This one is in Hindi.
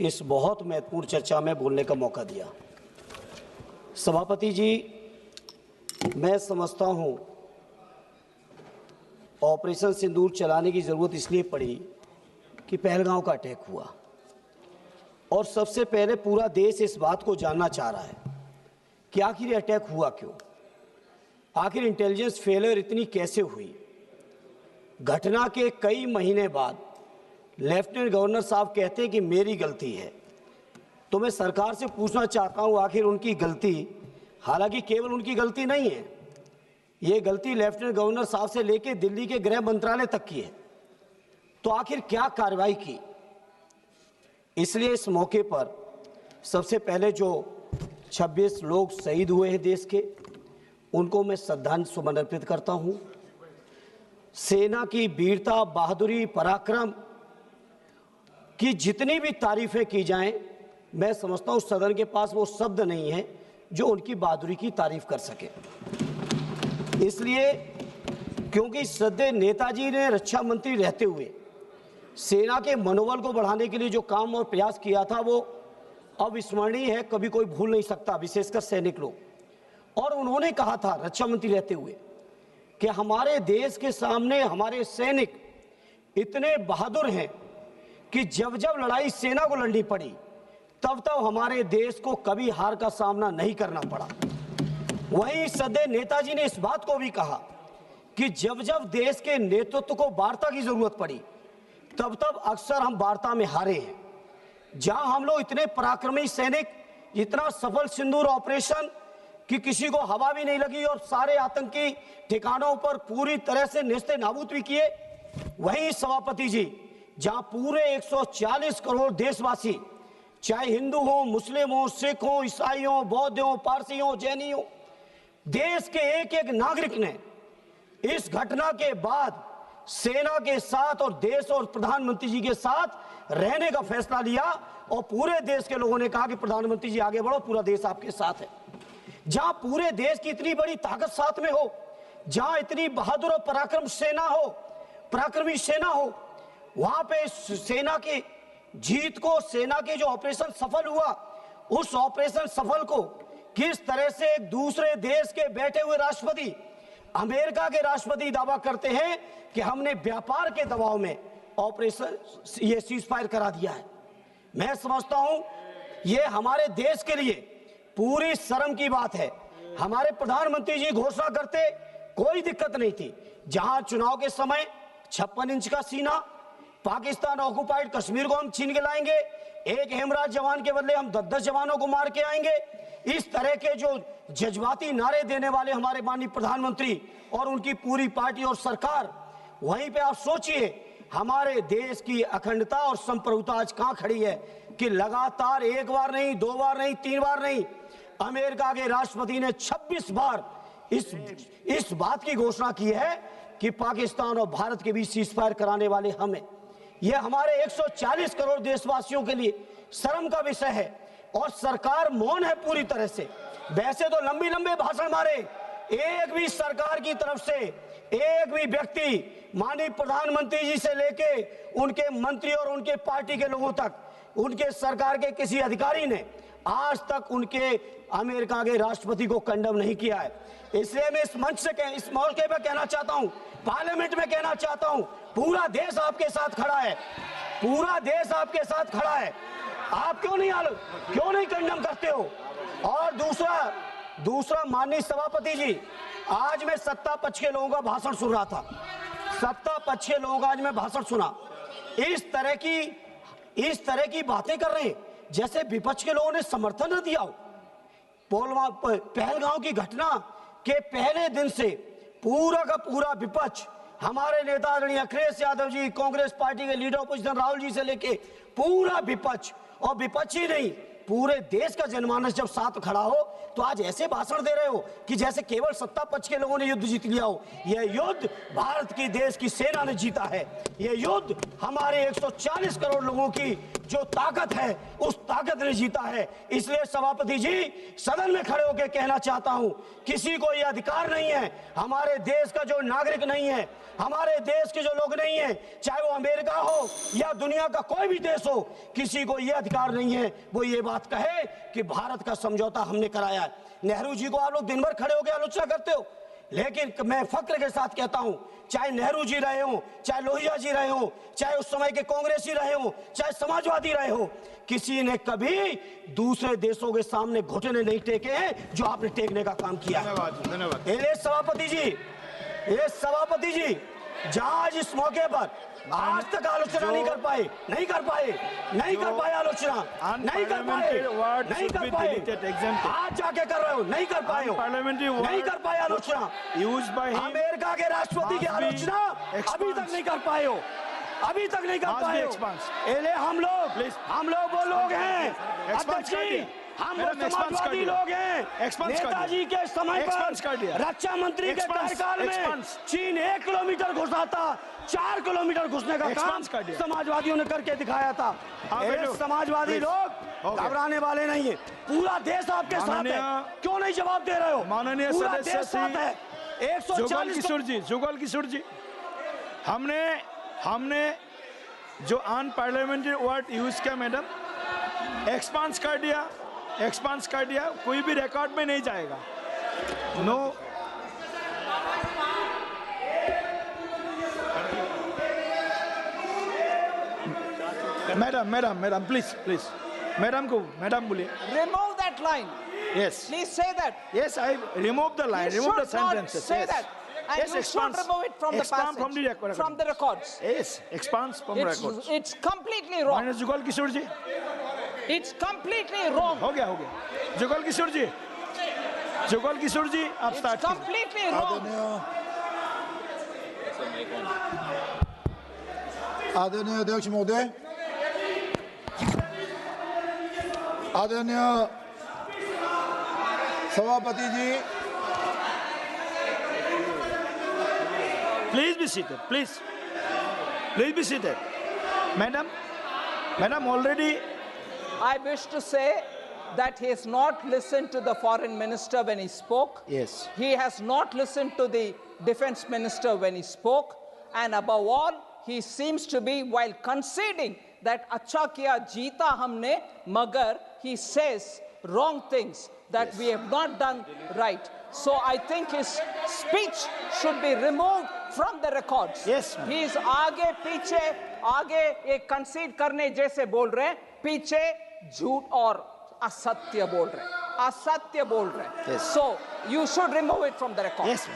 इस बहुत महत्वपूर्ण चर्चा में बोलने का मौका दिया। सभापति जी, मैं समझता हूं ऑपरेशन सिंदूर चलाने की ज़रूरत इसलिए पड़ी कि पहलगांव का अटैक हुआ और सबसे पहले पूरा देश इस बात को जानना चाह रहा है कि आखिर ये अटैक हुआ क्यों, आखिर इंटेलिजेंस फेलियर इतनी कैसे हुई। घटना के कई महीने बाद लेफ्टिनेंट गवर्नर साहब कहते हैं कि मेरी गलती है, तो मैं सरकार से पूछना चाहता हूं आखिर उनकी गलती, हालांकि केवल उनकी गलती नहीं है, ये गलती लेफ्टिनेंट गवर्नर साहब से लेकर दिल्ली के गृह मंत्रालय तक की है, तो आखिर क्या कार्रवाई की। इसलिए इस मौके पर सबसे पहले जो 26 लोग शहीद हुए हैं देश के, उनको मैं श्रद्धांजलि सुमन अर्पित करता हूं। सेना की वीरता, बहादुरी, पराक्रम की जितनी भी तारीफें की जाएं, मैं समझता हूं सदन के पास वो शब्द नहीं है जो उनकी बहादुरी की तारीफ कर सके। इसलिए क्योंकि श्रद्धेय नेताजी ने रक्षा मंत्री रहते हुए सेना के मनोबल को बढ़ाने के लिए जो काम और प्रयास किया था वो अविस्मरणीय है, कभी कोई भूल नहीं सकता, विशेषकर सैनिक लोग। और उन्होंने कहा था रक्षा मंत्री रहते हुए कि हमारे देश के सामने हमारे सैनिक इतने बहादुर हैं कि जब जब लड़ाई सेना को लड़नी पड़ी तब तब हमारे देश को कभी हार का सामना नहीं करना पड़ा। वहीं श्रद्धेय नेताजी ने इस बात को भी कहा कि जब जब देश के नेतृत्व को वार्ता की जरूरत पड़ी तब तब अक्सर हम वार्ता में हारे हैं। जहां हम लोग इतने पराक्रमी सैनिक, इतना सफल सिंदूर ऑपरेशन कि किसी को हवा भी नहीं लगी और सारे आतंकी ठिकानों पर पूरी तरह से नेस्ते नाबूद भी किए, वहीं सभापति जी जहां पूरे 140 करोड़ देशवासी, चाहे हिंदू हो, मुस्लिम हो, सिख हो, ईसाई हो, बौद्ध हो, पारसी हो, जैनी हो, देश के एक एक नागरिक ने इस घटना के बाद सेना के साथ और देश और प्रधानमंत्री जी के साथ रहने का फैसला लिया और पूरे देश के लोगों ने कहा कि प्रधानमंत्री जी आगे बढ़ो, पूरा देश आपके साथ है। जहां पूरे देश की इतनी बड़ी ताकत साथ में हो, जहां इतनी बहादुर और पराक्रमी सेना हो, वहां पे सेना की जीत को, सेना के जो ऑपरेशन सफल हुआ, उस ऑपरेशन सफल को किस तरह से एक दूसरे देश के बैठे हुए राष्ट्रपति, अमेरिका के राष्ट्रपति दावा करते हैं कि हमने व्यापार के दबाव में ऑपरेशन ये सीज फायर करा दिया है। मैं समझता हूं ये हमारे देश के लिए पूरी शर्म की बात है। हमारे प्रधानमंत्री जी घोषणा करते कोई दिक्कत नहीं थी, जहां चुनाव के समय 56 इंच का सीना, पाकिस्तान ऑक्युपाइड कश्मीर को हम छीन के लाएंगे, एक हेमराज जवान के बदले हम 10-10 जवानों को मार के आएंगे, इस तरह के जो जज्बाती नारे देने वाले हमारे माननीय प्रधानमंत्री और उनकी पूरी पार्टी और सरकार, वहीं पे आप सोचिए हमारे देश की अखंडता और संप्रभुता आज कहां खड़ी है कि लगातार एक बार नहीं, 2 बार नहीं, 3 बार नहीं, अमेरिका के राष्ट्रपति ने 26 बार इस बात की घोषणा की है कि पाकिस्तान और भारत के बीच सीज फायर कराने वाले हम हैं। यह हमारे 140 करोड़ देशवासियों के लिए शर्म का विषय है और सरकार मौन है पूरी तरह से। वैसे तो लंबे भाषण मारे, एक भी सरकार की तरफ से एक भी व्यक्ति माननीय प्रधानमंत्री जी से लेके उनके मंत्री और उनके पार्टी के लोगों तक, उनके सरकार के किसी अधिकारी ने आज तक उनके अमेरिका के राष्ट्रपति को कंडम नहीं किया है। इसलिए मैं इस मंच से इस मौके पर कहना चाहता हूं, पार्लियामेंट में कहना चाहता हूं, पूरा देश आपके साथ खड़ा है, पूरा देश आपके साथ खड़ा है। आप क्यों नहीं कंडम करते हो। और दूसरा माननीय सभापति जी, आज मैं सत्ता पक्ष के लोगों का भाषण सुन रहा था, सत्ता पक्ष के लोगों का आज मैं भाषण सुना, इस तरह की बातें कर रहे हैं जैसे विपक्ष के लोगों ने समर्थन न दिया हो। पहलगांव की घटना के पहले दिन से पूरा का पूरा विपक्ष, हमारे नेता आदरणीय अखिलेश यादव जी, कांग्रेस पार्टी के लीडर अपोजिशन राहुल जी से लेके पूरा विपक्ष, और विपक्ष ही नहीं पूरे देश का जनमानस जब साथ खड़ा हो तो आज ऐसे भाषण दे रहे हो कि जैसे केवल सत्ता पक्ष के लोगों ने युद्ध जीत लिया हो। यह युद्ध भारत की देश की सेना ने जीता है। यह युद्ध हमारे 140 करोड़ लोगों की जो ताकत है उस ताकत ने जीता है। इसलिए सभापति जी, सदन में खड़े होकर कहना चाहता हूं, किसी को यह अधिकार नहीं है, हमारे देश का जो नागरिक नहीं है, हमारे देश के जो लोग नहीं है, चाहे वो अमेरिका हो या दुनिया का कोई भी देश हो, किसी को यह अधिकार नहीं है वो ये बात कहे कि भारत का समझौता हमने कराया है। नेहरू जी को आप लोग दिन भर खड़े होकर आलोचना करते हो, लेकिन मैं फक्र के साथ कहता हूं, चाहे नेहरू जी रहे हो, चाहे लोहिया जी रहे हो, चाहे उस समय के कांग्रेसी रहे हो, चाहे समाजवादी रहे हो, किसी ने कभी दूसरे देशों के सामने घुटने नहीं टेके हैं जो आपने टेकने का काम किया। धन्यवाद। ये सभापति जी, जहां आज इस मौके पर आज तक आलोचना नहीं कर पाए आलोचना नहीं कर पाए, आज जाके कर रहे हो, नहीं कर पाए आलोचना। अमेरिका के राष्ट्रपति की आलोचना अभी तक नहीं कर पाए हो। हम लोग वो लोग हैं, अध्यक्ष जी, हम समाजवादी लोग हैं। नेताजी के समय पर रक्षा मंत्री के कार्यकाल में चीन 1 किलोमीटर घुसा था, 4 किलोमीटर घुसने का काम समाजवादियों ने करके दिखाया था। समाजवादी लोग घबराने वाले नहीं है, पूरा देश आपके साथ है। क्यों नहीं जवाब दे रहे हो? माननीय सदस्य है 140 जुगल किशोर जी, हमने जो अन पार्लियामेंट्री वर्ड यूज किया मैडम, एक्सपांस कर दिया, कोई भी रिकॉर्ड में नहीं जाएगा। नो मैडम प्लीज मैडम बोलिए। Remove that line. Yes. Please say that. Yes, I remove the line, You remove the should not sentences. say Yes. that. And Yes, you should remove it from the expand passage, from the records. Yes, expands from records. It's completely wrong. Minus Jugal Kishore ji, It's completely wrong. हो गया। जुगल किशोर जी आप It's स्टार्ट कीजिए। completely wrong. आदरणीय अध्यक्ष महोदय, आदरणीय सभापति जी, Please be seated. Please be seated. Madam, already. I wish to say that he has not listened to the foreign minister when he spoke. Yes. He has not listened to the defense minister when he spoke. And above all, he seems to be, while conceding that अच्छा किया जीता हमने, मगर he says wrong things that we have not done right. So I think his speech should be removed from the records. Yes, ma'am. He is आगे एक concede करने जैसे बोल रहे हैं, पीछे झूठ और असत्य बोल रहे हैं। Yes. So you should remove it from the record. Yes,